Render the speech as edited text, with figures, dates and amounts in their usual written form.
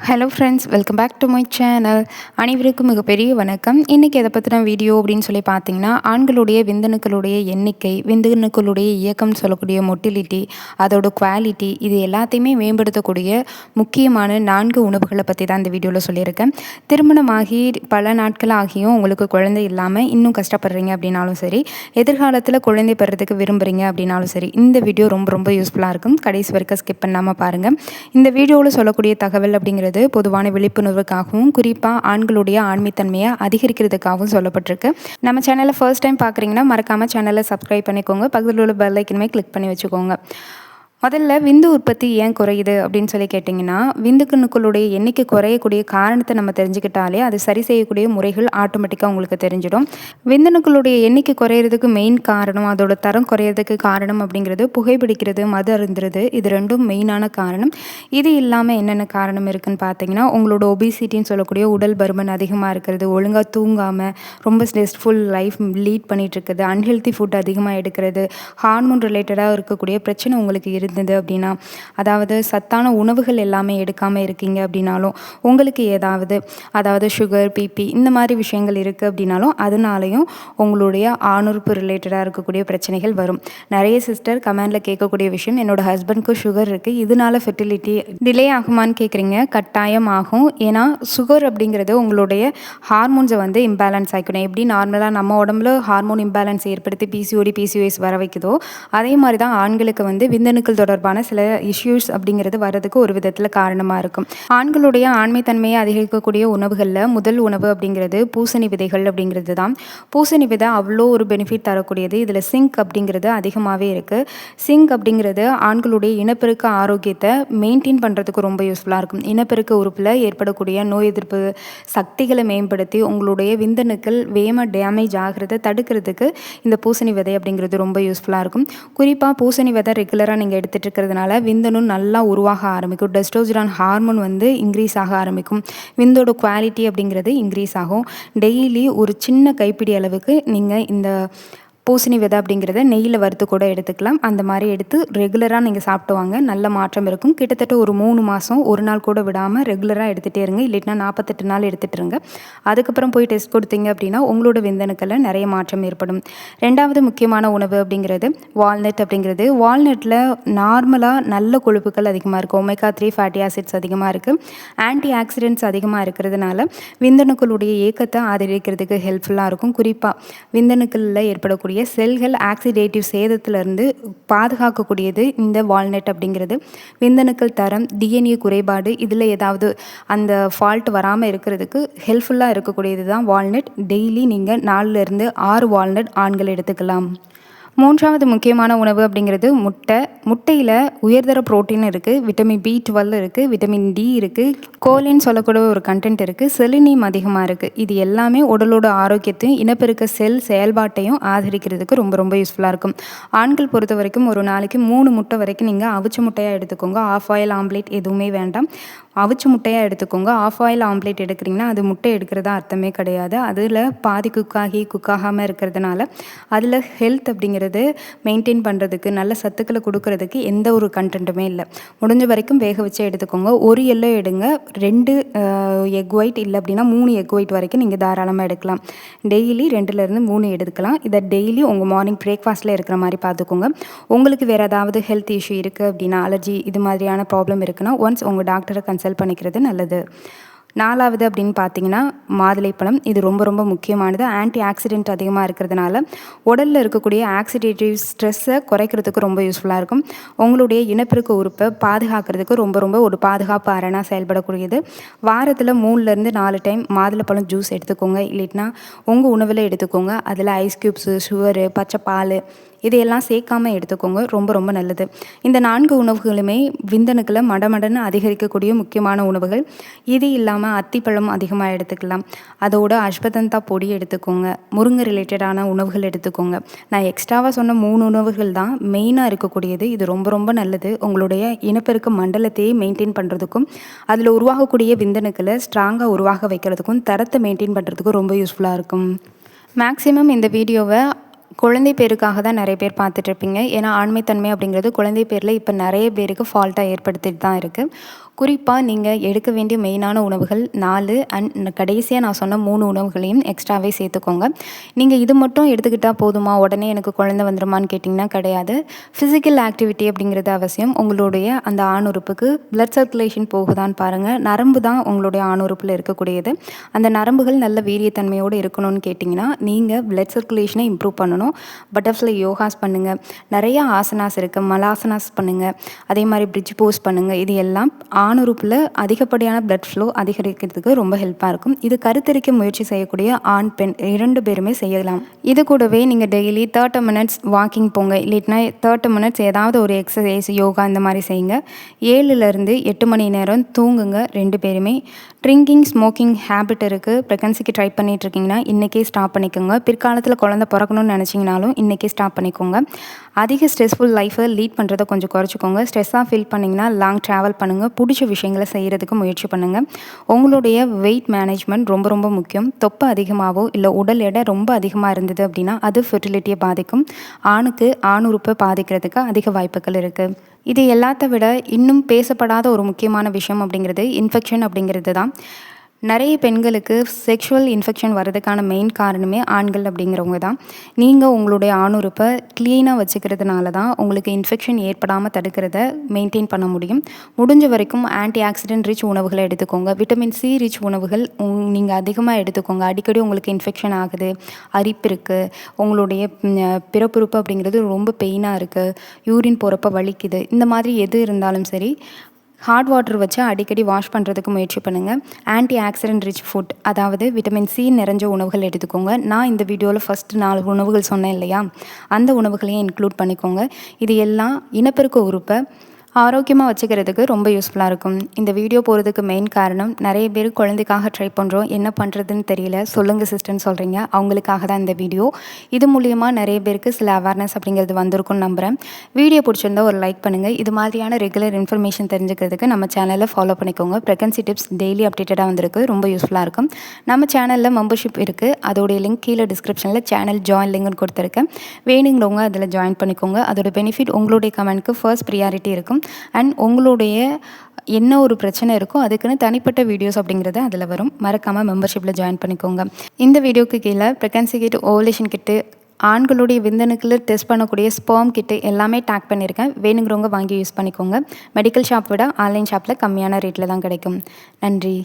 Hello friends, welcome back to my channel. அனைவருக்கும் மிகப்பெரிய வணக்கம். இன்றைக்கி எதை பற்றின வீடியோ அப்படின்னு சொல்லி பார்த்தீங்கன்னா, ஆண்களுடைய விந்தணுக்களுடைய எண்ணிக்கை, விந்தணுக்களுடைய இயக்கம்னு சொல்லக்கூடிய மொட்டிலிட்டி, அதோட குவாலிட்டி, இது எல்லாத்தையுமே மேம்படுத்தக்கூடிய முக்கியமான 4 உணவுகளை பற்றி தான் இந்த வீடியோவில் சொல்லியிருக்கேன். திருமணமாகி பல நாட்கள் ஆகியும் உங்களுக்கு குழந்தை இல்லாமல் இன்னும் கஷ்டப்படுறீங்க அப்படின்னாலும் சரி, எதிர்காலத்தில் குழந்தை பெறதுக்கு விரும்புகிறீங்க அப்படின்னாலும் சரி, இந்த வீடியோ ரொம்ப ரொம்ப யூஸ்ஃபுல்லாக இருக்கும். கடைசி வரைக்கும் ஸ்கிப் பண்ணாமல் பாருங்கள். இந்த வீடியோவில் சொல்லக்கூடிய தகவல் அப்படிங்கிறது பொதுவான விழிப்புணர்வுக்காகவும் குறிப்பாக ஆண்களுடைய ஆண்மைத்தன்மையை அதிகரிக்கிறதுக்காகவும் சொல்லப்பட்டிருக்கு. நம்ம சேனலை ஃபர்ஸ்ட் டைம் பார்க்குறீங்கன்னா மறக்காமல் சேனலை சப்ஸ்கிரைப் பண்ணிக்கோங்க. பக்கத்தில் உள்ள பெல் ஐக்கனுமே கிளிக் பண்ணி வச்சுக்கோங்க. முதல்ல விந்து உற்பத்தி ஏன் குறையுது அப்படின்னு சொல்லி கேட்டிங்கன்னா, விந்துக்கணுக்களுடைய எண்ணிக்கை குறையக்கூடிய காரணத்தை நம்ம தெரிஞ்சுக்கிட்டாலே அது சரி செய்யக்கூடிய முறைகள் ஆட்டோமேட்டிக்காக உங்களுக்கு தெரிஞ்சிடும். விந்தணுக்களுடைய எண்ணிக்கை குறையிறதுக்கு மெயின் காரணம், அதோட தரம் குறையிறதுக்கு காரணம் அப்படிங்கிறது புகைப்பிடிக்கிறது, மது அருந்துறது, இது ரெண்டும் மெயினான காரணம். இது இல்லாமல் என்னென்ன காரணம் இருக்குதுன்னு பார்த்தீங்கன்னா, உங்களோட ஒபிசிட்டின்னு சொல்லக்கூடிய உடல் பருமன் அதிகமாக இருக்கிறது, ஒழுங்காக தூங்காமல் ரொம்ப ஸ்ட்ரெஸ்ஃபுல் லைஃப் லீட் பண்ணிகிட்டு இருக்குது, அன்ஹெல்தி ஃபுட் அதிகமாக எடுக்கிறது, ஹார்மோன் ரிலேட்டடாக இருக்கக்கூடிய பிரச்சனை உங்களுக்கு இருந்தது அப்படின்னா, அதாவது சத்தான உணவுகள் எல்லாமே எடுக்காமல் இருக்கீங்க அப்படின்னாலும், உங்களுக்கு அதாவது சுகர், பிபி இந்த மாதிரி விஷயங்கள் இருக்குது அப்படின்னாலும் அதனாலையும் உங்களுடைய ஆணுறுப்பு ரிலேட்டடாக இருக்கக்கூடிய பிரச்சனைகள் வரும். நிறைய சிஸ்டர் கமெண்டில் கேட்கக்கூடிய விஷயம், என்னோட ஹஸ்பண்ட்க்கு சுகர் இருக்குது, இதனால ஃபெர்டிலிட்டி டிலே ஆகுமான்னு கேட்குறீங்க. கட்டாயம் ஆகும். ஏன்னா சுகர் அப்படிங்கிறது உங்களுடைய ஹார்மோன்ஸை இம்பேலன்ஸ் ஆகிக்கணும். எப்படி நார்மலாக நம்ம உடம்புல ஹார்மோன் இம்பேலன்ஸ் ஏற்படுத்தி பிசிஓடி பிசிஓஎஸ் வர வைக்குதோ, அதே மாதிரி தான் ஆண்களுக்கு விந்தணுக்கள் தொடர்பான சில இஷ்யூஸ் அப்படிங்கிறது வர்றதுக்கு ஒரு விதத்தில் காரணமாக இருக்கும். ஆண்களுடைய ஆண்மைத்தன்மையை அதிகரிக்கக்கூடிய உணவுகளில் முதல் உணவு அப்படிங்கிறது பூசணி விதைகள் அப்படிங்கிறது தான். பூசணி விதை அவ்வளோ ஒரு பெனிஃபிட் தரக்கூடியது. இதில் சிங்க் அப்படிங்கிறது அதிகமாகவே இருக்குது. சிங்க் அப்படிங்கிறது ஆண்களுடைய இனப்பெருக்க ஆரோக்கியத்தை மெயின்டைன் பண்ணுறதுக்கு ரொம்ப யூஸ்ஃபுல்லாக இருக்கும். இனப்பெருக்க உறுப்பில் ஏற்படக்கூடிய நோய் எதிர்ப்பு சக்திகளை மேம்படுத்தி உங்களுடைய விந்தணுக்கள் டேமேஜ் ஆகிறத தடுக்கிறதுக்கு இந்த பூசணி விதை அப்படிங்கிறது ரொம்ப யூஸ்ஃபுல்லாக இருக்கும். குறிப்பாக பூசணி விதை ரெகுலராக நீங்கள் எடுத்துகிட்டு இருக்கிறதுனால விந்தணு நல்லா உருவாக ஆரம்பிக்கும். டெஸ்டோஸ்டிரான் ஹார்மோன் இன்க்ரீஸ் ஆக ஆரம்பிக்கும். விந்தோட குவாலிட்டி அப்படிங்கிறது இன்க்ரீஸ் ஆகும். டெய்லி ஒரு சின்ன கைப்பிடி அளவுக்கு நீங்கள் இந்த பூசணி விதை அப்படிங்கிறத நெய்யில் வறுத்து கூட எடுத்துக்கலாம். அந்த மாதிரி எடுத்து ரெகுலராக நீங்கள் சாப்பிட்டு வாங்க, நல்ல மாற்றம் இருக்கும். கிட்டத்தட்ட ஒரு 3 மாதம் ஒரு நாள் கூட விடாமல் ரெகுலராக எடுத்துகிட்டே இருங்க. இல்லைன்னா 48 நாள் எடுத்துகிட்டு இருங்க. அதுக்கப்புறம் போய் டெஸ்ட் கொடுத்தீங்க அப்படின்னா உங்களோட விந்தணுக்களில் நிறைய மாற்றம் ஏற்படும். ரெண்டாவது முக்கியமான உணவு அப்படிங்கிறது வால்நட் அப்படிங்கிறது. வால்நட்டில் நார்மலாக நல்ல கொழுப்புகள் அதிகமாக இருக்குது. ஒமேகா 3 ஃபேட்டி ஆசிட்ஸ் அதிகமாக இருக்குது. ஆன்டி ஆக்சிடென்ட்ஸ் அதிகமாக இருக்கிறதுனால விந்தணுக்களுடைய இயக்கத்தை ஆதரிக்கிறதுக்கு ஹெல்ப்ஃபுல்லாக இருக்கும். குறிப்பாக விந்தணுக்களில் ஏற்படக்கூடிய செல்கள் ஆக்சிடேட்டிவ் சேதத்திலிருந்து பாதுகாக்கக்கூடியது இந்த வால்நட் அப்படிங்கிறது. விந்தணுக்கள் தரம், டிஎன்ஏ குறைபாடு, இதில் ஏதாவது அந்த ஃபால்ட் வராமல் இருக்கிறதுக்கு ஹெல்ப்ஃபுல்லாக இருக்கக்கூடியது தான் வால்நட். டெய்லி நீங்கள் 4 to 6 வால்நட் ஆண்கள் எடுத்துக்கலாம். மூன்றாவது முக்கியமான உணவு அப்படிங்கிறது முட்டை. முட்டையில் உயர்தர புரோட்டீன் இருக்குது, விட்டமின் B12 இருக்குது, விட்டமின் D இருக்குது, கோலின்னு சொல்லக்கூடிய ஒரு கண்டென்ட் இருக்குது, செலினியம் அதிகமாக இருக்குது. இது எல்லாமே உடலோட ஆரோக்கியத்தையும் இனப்பெருக்க செல் செயல்பாட்டையும் ஆதரிக்கிறதுக்கு ரொம்ப ரொம்ப யூஸ்ஃபுல்லாக இருக்கும். ஆண்கள் பொறுத்த வரைக்கும் ஒரு நாளைக்கு 3 முட்டை வரைக்கும் நீங்கள் அவிச்ச முட்டையாக எடுத்துக்கோங்க. ஆஃப் ஆயில் ஆம்லேட் எதுவுமே வேண்டாம். அவிச்ச முட்டையாக எடுத்துக்கோங்க. ஆஃப் ஆயில் ஆம்லேட் எடுக்கிறீங்கன்னா அது முட்டை எடுக்கிறதா அர்த்தமே கிடையாது. அதில் பாதி குக்காகாமல் இருக்கிறதுனால அதில் ஹெல்த் அப்படிங்கிறது மெயின்டைன் பண்ணுறதுக்கு, நல்ல சத்துக்களை கொடுக்கறதுக்கு எந்த ஒரு கண்டென்ட்டுமே இல்லை. முடிஞ்ச வரைக்கும் வேக வச்சு எடுத்துக்கோங்க. ஒரு எல்லோ எடுங்க, 2 எக் ஒயிட், இல்லை அப்படின்னா 3 எக் ஒயிட் வரைக்கும் நீங்கள் தாராளமாக எடுக்கலாம். டெய்லி 2 to 3 எடுத்துக்கலாம். இதை டெய்லி உங்கள் மார்னிங் பிரேக்ஃபாஸ்ட்டில் இருக்கிற மாதிரி பார்த்துக்கோங்க. உங்களுக்கு வேறு ஏதாவது ஹெல்த் இஷ்யூ இருக்குது அப்படின்னா, அலர்ஜி இது மாதிரியான ப்ராப்ளம் இருக்குன்னா ஒன்ஸ் உங்கள் டாக்டரை கன்சல்ட் பண்ணிக்கிறது நல்லது. 4வது அப்படின்னு பார்த்தீங்கன்னா மாதுளைப்பழம். இது ரொம்ப ரொம்ப முக்கியமானது. ஆன்டி ஆக்சிடென்ட் அதிகமாக இருக்கிறதுனால உடலில் இருக்கக்கூடிய ஆக்சிடேட்டிவ் ஸ்ட்ரெஸ்ஸை குறைக்கிறதுக்கு ரொம்ப யூஸ்ஃபுல்லாக இருக்கும். உங்களுடைய இனப்பெருக்க உறுப்பை பாதுகாக்கிறதுக்கு ரொம்ப ரொம்ப ஒரு பாதுகாப்பு அரணா செயல்படக்கூடியது. வாரத்தில் 3 to 4 டைம் மாதுளைப்பழம் ஜூஸ் எடுத்துக்கோங்க. இல்லைன்னா உங்கள் உணவில் எடுத்துக்கோங்க. அதில் ஐஸ் க்யூப்ஸு, சுகரு, பச்சை பால் இதையெல்லாம் சேர்க்காமல் எடுத்துக்கோங்க. ரொம்ப ரொம்ப நல்லது. இந்த 4 உணவுகளுமே விந்தணுக்களை மடமடன்னு அதிகரிக்கக்கூடிய முக்கியமான உணவுகள். இது இல்லாமல் அத்திப்பழம் அதிகமாக எடுத்துக்கலாம். அதோட அஸ்வகந்தா பொடி எடுத்துக்கோங்க. முருங்கை ரிலேட்டடான உணவுகள் எடுத்துக்கோங்க. நான் எக்ஸ்ட்ராவாக சொன்ன 3 உணவுகள் தான் மெயினாக இருக்கக்கூடியது. இது ரொம்ப ரொம்ப நல்லது. உங்களுடைய இனப்பெருக்க மண்டலத்தையே மெயின்டைன் பண்ணுறதுக்கும், அதில் உருவாகக்கூடிய விந்தணுக்களை ஸ்ட்ராங்காக உருவாக வைக்கிறதுக்கும், தரத்தை மெயின்டைன் பண்ணுறதுக்கும் ரொம்ப யூஸ்ஃபுல்லாக இருக்கும். மேக்ஸிமம் இந்த வீடியோவை குழந்தை பேருக்காக தான் நிறைய பேர் பார்த்துட்ருப்பீங்க. ஏன்னா ஆண்மைத்தன்மை அப்படிங்கிறது குழந்தை பேரில் இப்போ நிறைய பேருக்கு ஃபால்ட்டாக ஏற்படுத்திட்டு தான் இருக்குது. குறிப்பாக நீங்கள் எடுக்க வேண்டிய மெயினான உணவுகள் 4 அண்ட் கடைசியாக நான் சொன்ன 3 உணவுகளையும் எக்ஸ்ட்ராவே சேர்த்துக்கோங்க. நீங்கள் இது மட்டும் எடுத்துக்கிட்டால் போதுமா, உடனே எனக்கு குழந்தை வந்துருமான்னு கேட்டிங்கன்னா கிடையாது. ஃபிசிக்கல் ஆக்டிவிட்டி அப்படிங்கிறது அவசியம். உங்களுடைய அந்த ஆணுறுப்புக்கு பிளட் சர்க்குலேஷன் போகுதான்னு பாருங்கள். நரம்பு தான் உங்களுடைய ஆணுறுப்பில் இருக்கக்கூடியது. அந்த நரம்புகள் நல்ல வீரியத்தன்மையோடு இருக்கணும்னு கேட்டிங்கன்னா நீங்கள் பிளட் சர்க்குலேஷனை இம்ப்ரூவ் பண்ணணும். பட்டர்ஃப்ளை யோகாஸ் பண்ணுங்கள், நிறைய ஆசனாஸ் இருக்குது, மலாசனாஸ் பண்ணுங்கள், அதே மாதிரி பிரிட்ஜ் போஸ் பண்ணுங்கள். இது எல்லாம் ஆணுறுப்பில் அதிகப்படியான பிளட் ஃப்ளோ அதிகரிக்கிறதுக்கு ரொம்ப ஹெல்ப்பாக இருக்கும். இது கருத்தரிக்க முயற்சி செய்யக்கூடிய ஆண் பெண் 2 பேருமே செய்யலாம். இது கூடவே நீங்கள் டெய்லி 30 மினிட்ஸ் வாக்கிங் போங்க, இல்லைன்னா 30 மினிட்ஸ் ஏதாவது ஒரு எக்ஸசைஸ், யோகா இந்த மாதிரி செய்யுங்க. 7லேருந்து 8 மணி நேரம் தூங்குங்க 2 பேருமே. ட்ரிங்கிங் ஸ்மோக்கிங் ஹேபிட் இருக்குது, ப்ரெக்னன்சிக்கு ட்ரை பண்ணிகிட்ருக்கீங்கன்னா இன்றைக்கே ஸ்டாப் பண்ணிக்கோங்க. பிற்காலத்தில் குழந்தை பிறக்கணும்னு நினச்சிங்கனாலும் இன்றைக்கே ஸ்டாப் பண்ணிக்கோங்க. அதிக ஸ்ட்ரெஸ்ஃபுல் லைஃப்பை லீட் பண்ணுறதை கொஞ்சம் குறைச்சிக்கோங்க. ஸ்ட்ரெஸ்ஸாக ஃபீல் பண்ணிங்கன்னா லாங் ட்ராவல் பண்ணுங்கள், பிடிச்ச விஷயங்களை செய்கிறதுக்கு முயற்சி பண்ணுங்கள். உங்களுடைய வெயிட் மேனேஜ்மெண்ட் ரொம்ப ரொம்ப முக்கியம். தொப்பை அதிகமாகவோ இல்லை உடல் எடை ரொம்ப அதிகமாக இருந்தது அப்படின்னா அது ஃபெர்டிலிட்டியை பாதிக்கும். ஆணுக்கு ஆணுறுப்பை பாதிக்கிறதுக்கு அதிக வாய்ப்புகள் இருக்குது. இது எல்லாத்த விட இன்னும் பேசப்படாத ஒரு முக்கியமான விஷயம் அப்படிங்கிறது இன்ஃபெக்ஷன் அப்படிங்கிறது தான். நிறைய பெண்களுக்கு செக்ஷுவல் இன்ஃபெக்ஷன் வர்றதுக்கான மெயின் காரணமே ஆண்கள் அப்படிங்கிறவங்க தான். நீங்கள் உங்களுடைய ஆணுறுப்பை க்ளீனாக வச்சுக்கிறதுனால தான் உங்களுக்கு இன்ஃபெக்ஷன் ஏற்படாமல் தடுக்கிறத மெயின்டைன் பண்ண முடியும். முடிஞ்ச வரைக்கும் ஆன்டி ஆக்சிடென்ட் ரிச் உணவுகளை எடுத்துக்கோங்க. விட்டமின் சி ரிச் உணவுகள் நீங்கள் அதிகமாக எடுத்துக்கோங்க. அடிக்கடி உங்களுக்கு இன்ஃபெக்ஷன் ஆகுது, அரிப்பு இருக்குது, உங்களுடைய பிறப்புறுப்பு அப்படிங்கிறது ரொம்ப பெயினாக இருக்குது, யூரின் போகிறப்ப வலிக்குது, இந்த மாதிரி எது இருந்தாலும் சரி ஹாட் வாட்டர் வச்சு அடிக்கடி வாஷ் பண்ணுறதுக்கு முயற்சி பண்ணுங்கள். ஆன்டி ஆக்சிடென்ட் ரிச் ஃபுட், அதாவது விட்டமின் சி நிறைஞ்ச உணவுகள் எடுத்துக்கோங்க. நான் இந்த வீடியோவில் ஃபஸ்ட்டு 4 உணவுகள் சொன்னேன் இல்லையா, அந்த உணவுகளையும் இன்க்ளூட் பண்ணிக்கோங்க. இது எல்லாம் இனப்பெருக்க உறுப்பை ஆரோக்கியமாக வச்சுக்கிறதுக்கு ரொம்ப யூஸ்ஃபுல்லாக இருக்கும். இந்த வீடியோ போகிறதுக்கு மெயின் காரணம், நிறைய பேர் குழந்தைக்காக ட்ரை பண்ணுறோம், என்ன பண்ணுறதுன்னு தெரியல, சொல்லுங்கள் சிஸ்டர்னு சொல்கிறீங்க. அவங்களுக்காக தான் இந்த வீடியோ. இது மூலிமா நிறைய பேருக்கு சில அவேர்னஸ் அப்படிங்கிறது வந்திருக்கும்னு நம்புகிறேன். வீடியோ பிடிச்சிருந்தா ஒரு லைக் பண்ணுங்கள். இது மாதிரியான ரெகுலர் இன்ஃபர்மேஷன் தெரிஞ்சுக்கிறதுக்கு நம்ம சேனலை ஃபாலோ பண்ணிக்கோங்க. ப்ரெக்னன்சி டிப்ஸ் டெய்லி அப்டேட்டடாக வந்திருக்கு, ரொம்ப யூஸ்ஃபுல்லாக இருக்கும். நம்ம சேனலில் மெம்பர்ஷிப் இருக்குது, அதோடைய லிங்க் கீழே டிஸ்கிரிப்ஷனில் சேனல் ஜாயின் லிங்க்னு கொடுத்துருக்கேன். வேணுங்கிறவங்க அதில் ஜாயின் பண்ணிக்கோங்க. அதோட பெனிஃபிட் உங்களுடைய கமெண்ட்க்கு ஃபர்ஸ்ட் ப்ரியாரிட்டி இருக்கும். அண்ட் உங்களுடைய என்ன ஒரு பிரச்சனை இருக்கோ அதுக்குன்னு தனிப்பட்ட வீடியோஸ் அப்படிங்கிறது அதில் வரும். மறக்காமல் மெம்பர்ஷிப்பில் ஜாயின் பண்ணிக்கோங்க. இந்த வீடியோக்கு கீழே ப்ரெக்னன்சி கிட், ஓவலேஷன் கிட்டு, ஆண்களுடைய விந்தணுக்களை டெஸ்ட் பண்ணக்கூடிய ஸ்பெர்ம் கிட்டு எல்லாமே டேக் பண்ணியிருக்கேன். வேணுங்கிறவங்க வாங்கி யூஸ் பண்ணிக்கோங்க. மெடிக்கல் ஷாப் விட ஆன்லைன் ஷாப்பில் கம்மியான ரேட்டில் தான் கிடைக்கும். நன்றி.